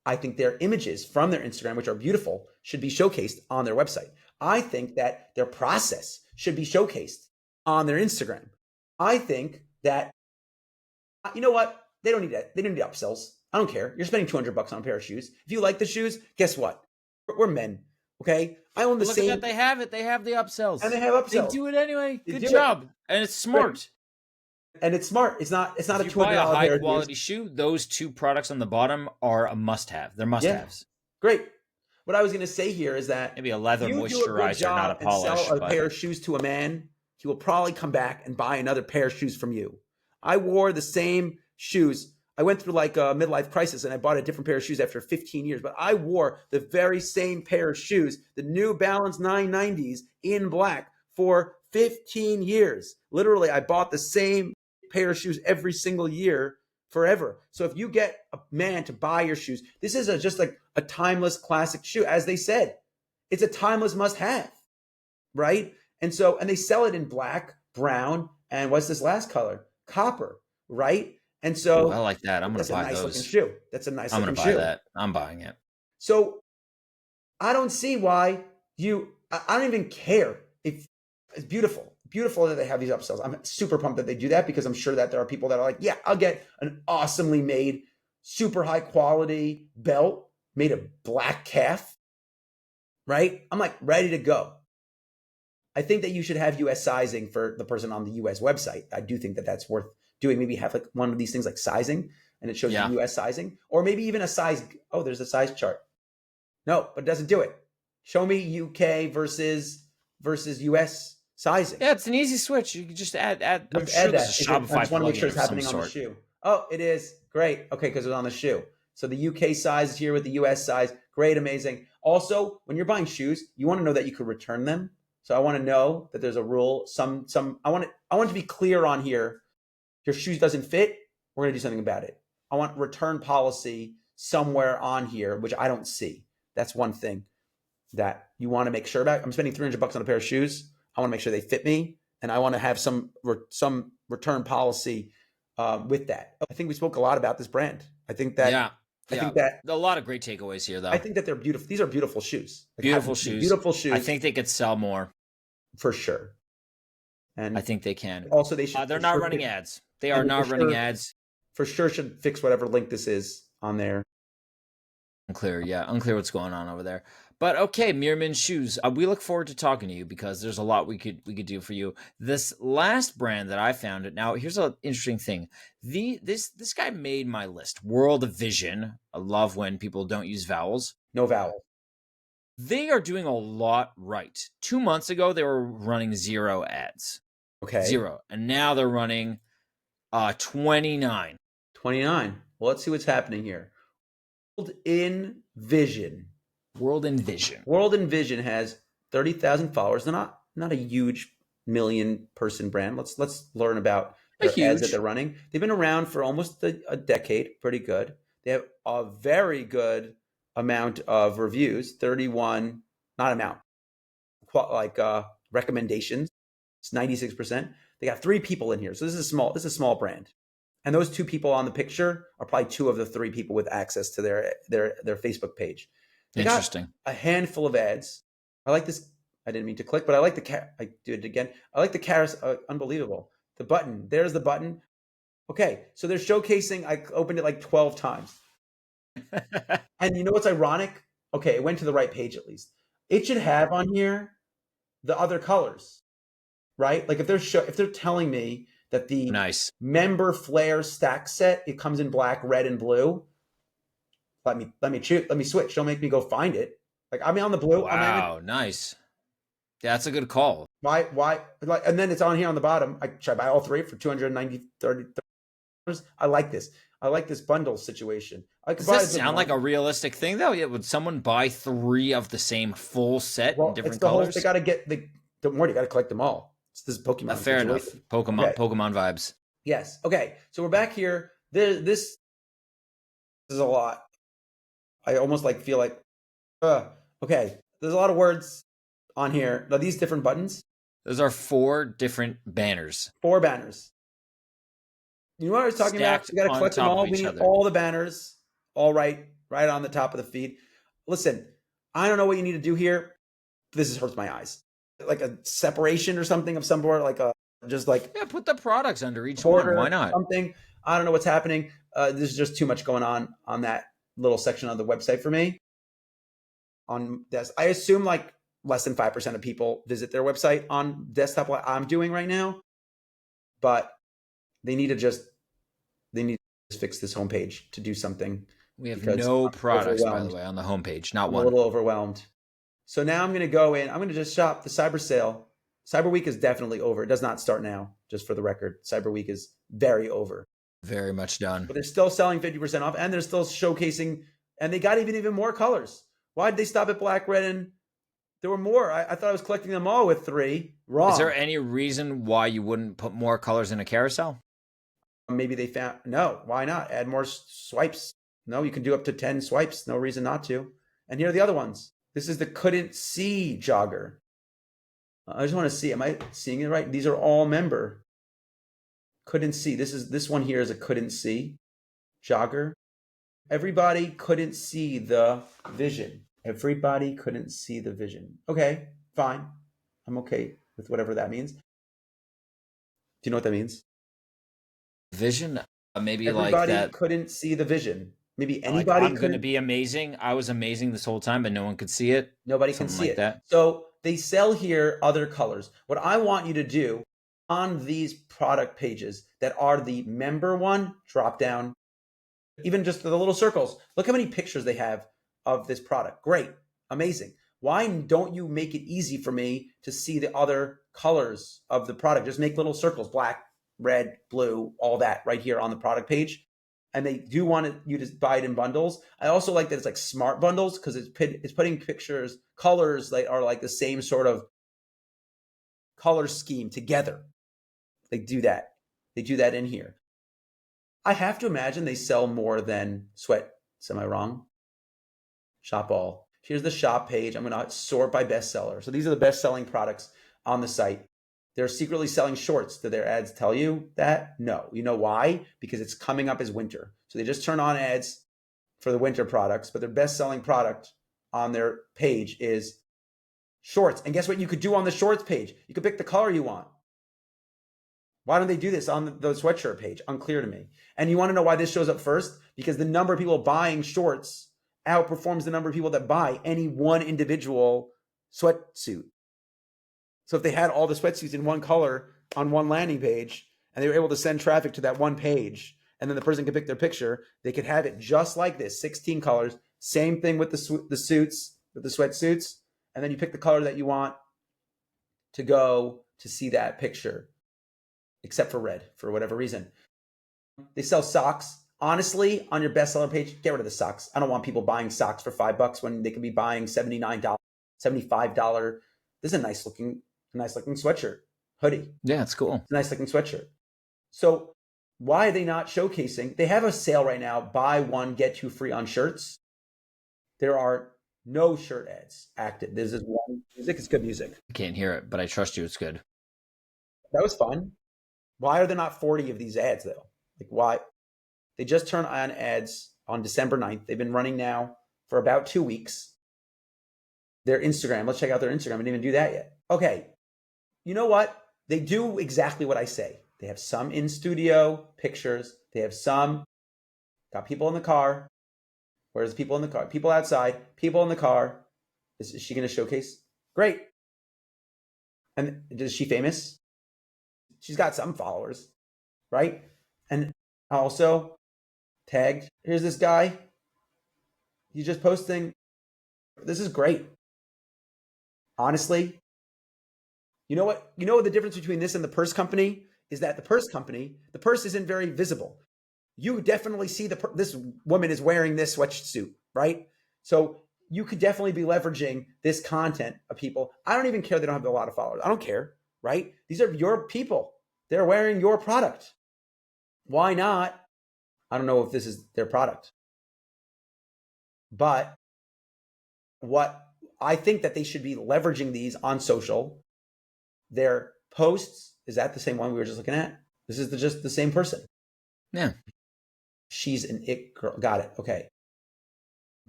I think their images from their Instagram, which are beautiful, should be showcased on their website. I think that their process should be showcased on their Instagram. I think that, you know what? They don't need that. They don't need upsells. I don't care. You're spending $200 on a pair of shoes. If you like the shoes, guess what? We're men. Okay, I own the same. Look at that, they have it. They have the upsells, and they have upsells. They do it anyway. Good job, and it's smart. Right. And it's smart. It's not a $200 buy a high quality shoe. Those two products on the bottom are a must-have. They're must-haves. Yeah. Great. What I was going to say here is that maybe a leather moisturizer, not a polish. Sell a pair of shoes to a man, he will probably come back and buy another pair of shoes from you. I wore the same shoes. I went through like a midlife crisis and I bought a different pair of shoes after 15 years, but I wore the very same pair of shoes, the New Balance 990s in black, for 15 years. Literally, I bought the same pair of shoes every single year forever. So if you get a man to buy your shoes, this is just like a timeless classic shoe. As they said, it's a timeless must-have, right? And they sell it in black, brown, and what's this last color? Copper, right? And so I like that. I'm going to buy nice those. Looking shoe. That's a nice looking shoe. I'm going to buy that. I'm buying it. So I don't see why I don't even care if it's beautiful. Beautiful that they have these upsells. I'm super pumped that they do that because I'm sure that there are people that are like, yeah, I'll get an awesomely made, super high quality belt made of black calf, right? I'm like ready to go. I think that you should have US sizing for the person on the US website. I do think that that's worth doing. Maybe have like one of these things like sizing and it shows you US sizing, or maybe even a size. Oh, there's a size chart. No, but it doesn't do it. Show me UK versus US sizing. Yeah, it's an easy switch. You can just add. I'm sure add that. I just want to make sure it's happening on the shoe. Oh, it is. Great. Okay, because it's on the shoe. So the UK size is here with the US size. Great, amazing. Also, when you're buying shoes, you want to know that you could return them. So I want to know that there's a rule. I want it to be clear on here. Your shoes doesn't fit, we're going to do something about it. I want return policy somewhere on here, which I don't see. That's one thing that you want to make sure about. I'm spending $300 on a pair of shoes. I want to make sure they fit me, and I want to have some return policy with that. I think we spoke a lot about this brand. I think that a lot of great takeaways here, though. I think that they're beautiful. These are beautiful shoes. Beautiful shoes. Beautiful shoes. I think they could sell more for sure. And I think they can. Also, they should. They're not running ads. They are not running ads. For sure, should fix whatever link this is on there. Unclear what's going on over there. But okay, Meerman Shoes. We look forward to talking to you because there's a lot we could do for you. This last brand that I found it. Now, here's an interesting thing. This guy made my list. World Vision. I love when people don't use vowels. No vowel. They are doing a lot right. 2 months ago, they were running 0 ads. Okay. 0. And now they're running 29. 29. Well, let's see what's happening here. World INVISION. World INVISION has 30,000 followers. They're not a huge million-person brand. Let's learn about their ads that they're running. They've been around for almost a decade. Pretty good. They have a very good amount of reviews. 31, not amount, recommendations. It's 96%. They got 3 people in here. So this is a small brand. And those 2 people on the picture are probably 2 of the 3 people with access to their Facebook page. They Interesting. Got a handful of ads. I like this. I didn't mean to click, but I like I do it again. I like the carousel. Unbelievable. The button. There's the button. Okay. So they're showcasing. I opened it like 12 times. And you know what's ironic? Okay. It went to the right page at least. It should have on here the other colors, right? Like if they're telling me that the member flare stack set, it comes in black, red, and blue. Let me switch. Don't make me go find it. Like I'm on the blue. Wow, nice. Yeah, that's a good call. Why? Like, and then it's on here on the bottom. Should I buy all 3 for $230? I like this. I like this bundle situation. Does that sound like a realistic thing though? Yeah, would someone buy 3 of the same full set in different colors? They got to get don't worry, you got to collect them all. This is Pokemon. Fair enough. Pokemon vibes. Yes. Okay. So we're back here. This is a lot. I almost feel like, okay. There's a lot of words on here. Now these different buttons. Those are 4 different banners. 4 banners. You know what I was talking about? We got to collect them all. We need all the banners, all right on the top of the feed. Listen, I don't know what you need to do here. This hurts my eyes. Like a separation or something of some sort, put the products under each one. Why not? Something. I don't know what's happening. There's just too much going on that little section of the website for me. On this, I assume less than 5% of people visit their website on desktop, like I'm doing right now. But they need to just fix this homepage to do something. We have no products, by the way, on the homepage. Not one. I'm a little overwhelmed. So now I'm going to go in. I'm going to just shop the Cyber Sale. Cyber Week is definitely over. It does not start now, just for the record. Cyber Week is very over. Very much done. But they're still selling 50% off, and they're still showcasing, and they got even more colors. Why did they stop at black, red, and there were more? I thought I was collecting them all with 3. Wrong. Is there any reason why you wouldn't put more colors in a carousel? Maybe they found, no, why not? Add more swipes. No, you can do up to 10 swipes. No reason not to. And here are the other ones. This is the couldn't see jogger. I just want to see, am I seeing it right? These are all member. Couldn't see. This one here is a couldn't see jogger. Everybody couldn't see the vision. Everybody couldn't see the vision. Okay, fine. I'm okay with whatever that means. Do you know what that means? Vision? Maybe Everybody like that. Couldn't see the vision. Maybe anybody. I'm going to be amazing. I was amazing this whole time, but no one could see it. Nobody can see it. That. So they sell here other colors. What I want you to do on these product pages that are the member one, drop down, even just the little circles. Look how many pictures they have of this product. Great. Amazing. Why don't you make it easy for me to see the other colors of the product? Just make little circles, black, red, blue, all that right here on the product page. and they do want you to buy it in bundles. I also like that it's like smart bundles because it's putting pictures, colors that are like the same sort of color scheme together. They do that. They do that in here. I have to imagine they sell more than sweats. Am I wrong? Shop all. Here's the shop page. I'm going to sort by bestseller. So these are the best-selling products on the site. They're secretly selling shorts. Do their ads tell you that? No. You know why? Because it's coming up as winter. So they just turn on ads for the winter products, but their best-selling product on their page is shorts. And guess what you could do on the shorts page? You could pick the color you want. Why don't they do this on the sweatshirt page? Unclear to me. And you want to know why this shows up first? Because the number of people buying shorts outperforms the number of people that buy any one individual sweatsuit. So if they had all the sweatsuits in one color on one landing page and they were able to send traffic to that one page and then the person could pick their picture, they could have it just like this, 16 colors. Same thing with the suits, with the sweatsuits. And then you pick the color that you want to go to see that picture, except for red for whatever reason. They sell socks. Honestly, on your bestseller page, get rid of the socks. I don't want people buying socks for $5 when they could be buying $79, $75. This is a nice looking sweatshirt, hoodie. Yeah, it's cool. It's a nice looking sweatshirt. So why are they not showcasing? They have a sale right now, buy one, get two free on shirts. There are no shirt ads active. There's this one music. It's good music. I can't hear it, but I trust you. It's good. That was fun. Why are there not 40 of these ads though? Like why? They just turned on ads on December 9th. They've been running now for about 2 weeks. Their Instagram, let's check out their Instagram. I didn't even do that yet. Okay, you know what? They do exactly what I say. They have some in-studio pictures. They have some, got people in the car. Where's the people in the car? People outside, people in the car. Is she going to showcase? Great. And is she famous? She's got some followers, right? And also tagged, here's this guy. He's just posting. This is great. Honestly, you know what? You know the difference between this and the purse company is that the purse isn't very visible. You definitely see this woman is wearing this sweatsuit, right? So you could definitely be leveraging this content of people. I don't even care they don't have a lot of followers. I don't care, right? These are your people. They're wearing your product. Why not? I don't know if this is their product. But what I think that they should be leveraging these on social. Their posts, is that the same one we were just looking at? This is just the same person. Yeah. She's an it girl. Got it. Okay.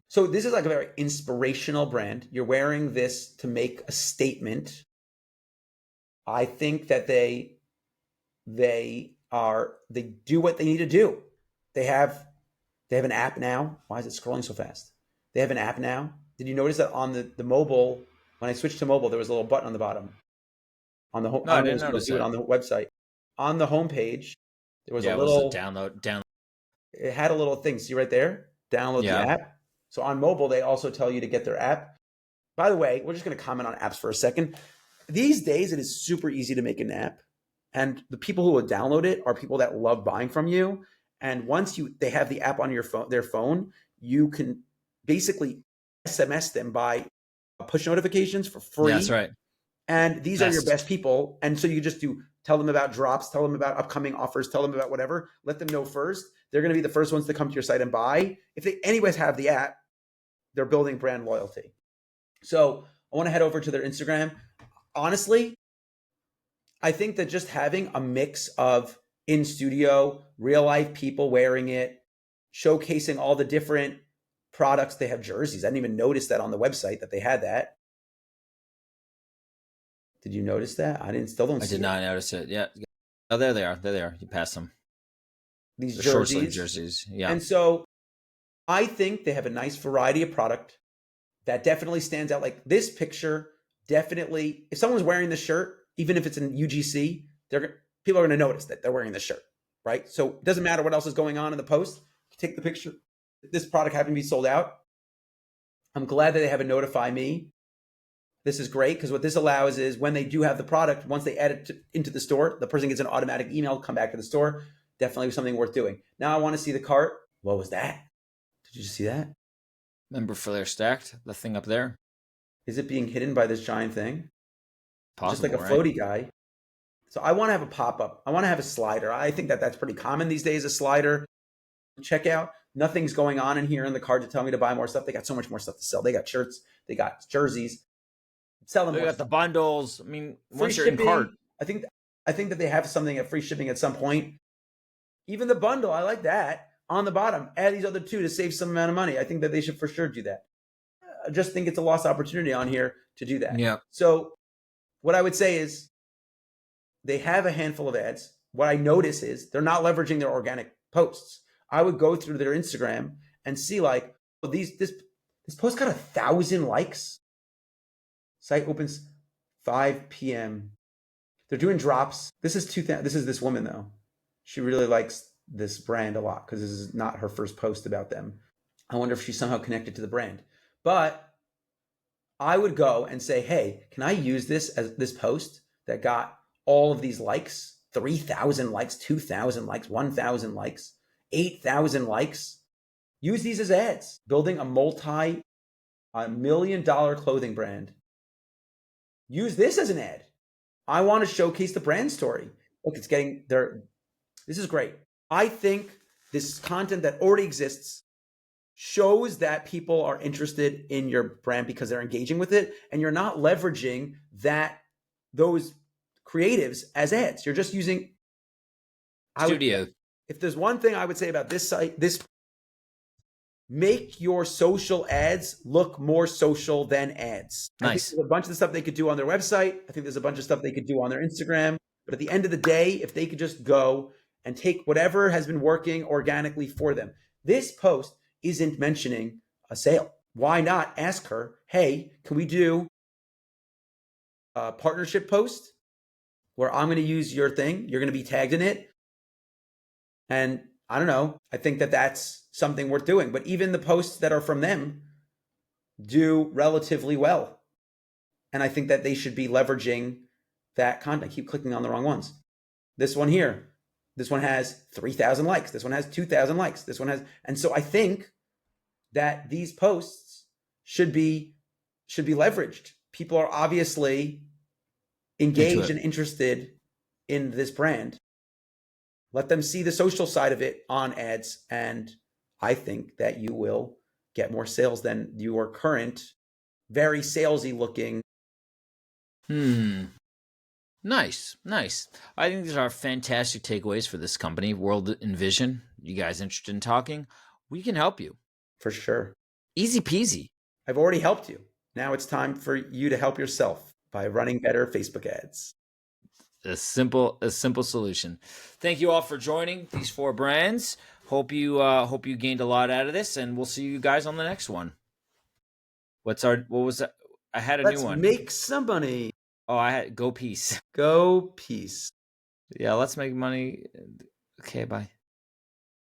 So this is like a very inspirational brand. You're wearing this to make a statement. I think that they do what they need to do. They have an app now. Why is it scrolling so fast? They have an app now. Did you notice that on the mobile, when I switched to mobile, there was a little button on the bottom? On the home, No, I didn't notice it on the website. On the homepage, there was a little download. It had a little thing. See right there? Download the app. So on mobile, they also tell you to get their app. By the way, we're just going to comment on apps for a second. These days, it is super easy to make an app. And the people who will download it are people that love buying from you. And once they have the app on their phone, you can basically SMS them by push notifications for free. Yeah, that's right. And these are your best people. And so you just tell them about drops, tell them about upcoming offers, tell them about whatever, let them know first. They're going to be the first ones to come to your site and buy. If they anyways have the app, they're building brand loyalty. So I want to head over to their Instagram. Honestly, I think that just having a mix of in studio, real life people wearing it, showcasing all the different products. They have jerseys. I didn't even notice that on the website that they had that. Did you notice that? I did not notice it. Yeah. Oh, there they are. There they are. You passed them. These short sleeve jerseys. Yeah. And so I think they have a nice variety of product that definitely stands out. Like this picture, definitely, if someone's wearing this shirt, even if it's in UGC, people are going to notice that they're wearing this shirt, right? So it doesn't matter what else is going on in the post. You take the picture. This product having to be sold out. I'm glad that they have a notify me. This is great because what this allows is when they do have the product, once they add it into the store, the person gets an automatic email, come back to the store. definitely something worth doing. Now I want to see the cart. What was that? Did you see that? Remember Flair stacked, the thing up there? Is it being hidden by this giant thing? Just like Possible, a right? floaty guy. So I want to have a pop-up. I want to have a slider. I think that that's pretty common these days, a slider. Check out. Nothing's going on in here in the card to tell me to buy more stuff. They got so much more stuff to sell. They got shirts. They got jerseys. Sell them They more got the stuff. bundles. I mean, Free once you're in shipping. cart, I think that they have something at free shipping at some point. Even the bundle, I like that. On the bottom, add these other two to save some amount of money. I think that they should for sure do that. I just think it's a lost opportunity on here to do that. yeah. So what I would say is they have a handful of ads. What I notice is they're not leveraging their organic posts. I would go through their Instagram and see like, well, this post got 1,000 likes. Site opens 5 p.m. They're doing drops. This is this woman though. She really likes this brand a lot because this is not her first post about them. I wonder if she's somehow connected to the brand. But I would go and say, hey, can I use this as this post that got all of these likes? 3,000 likes, 2,000 likes, 1,000 likes, 8,000 likes. Use these as ads. Building a $1 million clothing brand. Use this as an ad. I want to showcase the brand story. Look, it's getting there. This is great. I think this content that already exists shows that people are interested in your brand because they're engaging with it, and you're not leveraging those creatives as ads. You're just using Studio. If there's one thing I would say about this site, make your social ads look more social than ads. Nice. I think there's a bunch of the stuff they could do on their website. I think there's a bunch of stuff they could do on their Instagram. But at the end of the day, if they could just go and take whatever has been working organically for them. This post isn't mentioning a sale. Why not ask her, hey, can we do a partnership post where I'm going to use your thing? You're going to be tagged in it. And I don't know. I think that that's something worth doing. But even the posts that are from them do relatively well. And I think that they should be leveraging that content. I keep clicking on the wrong ones. This one here. This one has 3,000 likes. This one has 2,000 likes. This one has, and so I think that these posts should be leveraged. People are obviously engaged and interested in this brand. Let them see the social side of it on ads, and I think that you will get more sales than your current, very salesy looking. Nice. I think these are fantastic takeaways for this company, World INVISION. You guys interested in talking? We can help you. For sure. Easy peasy. I've already helped you. Now it's time for you to help yourself by running better Facebook ads. A simple solution. Thank you all for joining these 4 brands. Hope you gained a lot out of this, and we'll see you guys on the next one. What was that? I had a new one. Let's make some money. Oh, I had Go Peace. Go Peace. Yeah, let's make money. Okay, bye.